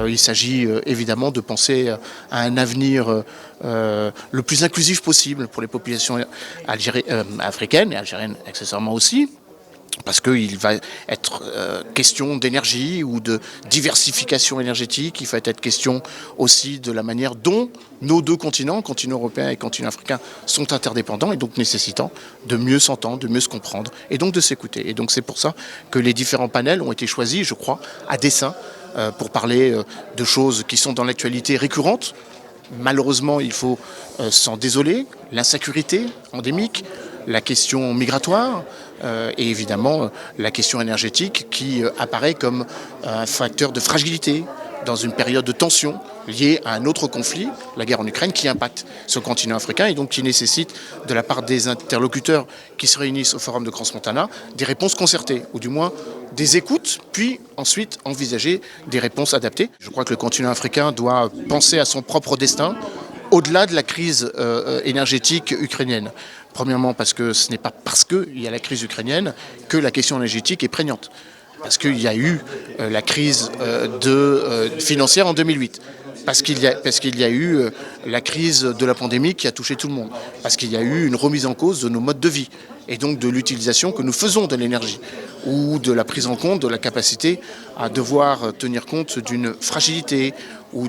Il s'agit évidemment de penser à un avenir le plus inclusif possible pour les populations africaines et algériennes accessoirement aussi. Parce qu'il va être question d'énergie ou de diversification énergétique, il va être question aussi de la manière dont nos deux continents, continent européen et continent africain, sont interdépendants et donc nécessitant de mieux s'entendre, de mieux se comprendre et donc de s'écouter. Et donc c'est pour ça que les différents panels ont été choisis, je crois, à dessein pour parler de choses qui sont dans l'actualité récurrentes. Malheureusement, il faut s'en désoler, l'insécurité endémique, la question migratoire et évidemment la question énergétique qui apparaît comme un facteur de fragilité dans une période de tension liée à un autre conflit, la guerre en Ukraine, qui impacte ce continent africain et donc qui nécessite de la part des interlocuteurs qui se réunissent au Forum de Crans-Montana des réponses concertées, ou du moins des écoutes, puis ensuite envisager des réponses adaptées. Je crois que le continent africain doit penser à son propre destin, au-delà de la crise énergétique ukrainienne. Premièrement parce que ce n'est pas parce qu'il y a la crise ukrainienne que la question énergétique est prégnante. Parce qu'il y a eu la crise financière en 2008. Parce qu'il y a eu la crise de la pandémie qui a touché tout le monde. Parce qu'il y a eu une remise en cause de nos modes de vie et donc de l'utilisation que nous faisons de l'énergie ou de la prise en compte de la capacité à devoir tenir compte d'une fragilité ou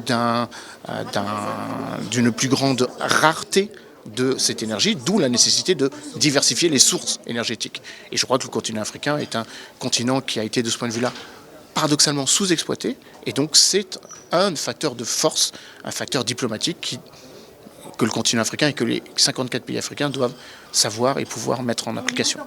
d'une plus grande rareté de cette énergie, d'où la nécessité de diversifier les sources énergétiques. Et je crois que le continent africain est un continent qui a été de ce point de vue-là paradoxalement sous-exploité, et donc c'est un facteur de force, un facteur diplomatique que le continent africain et que les 54 pays africains doivent savoir et pouvoir mettre en application.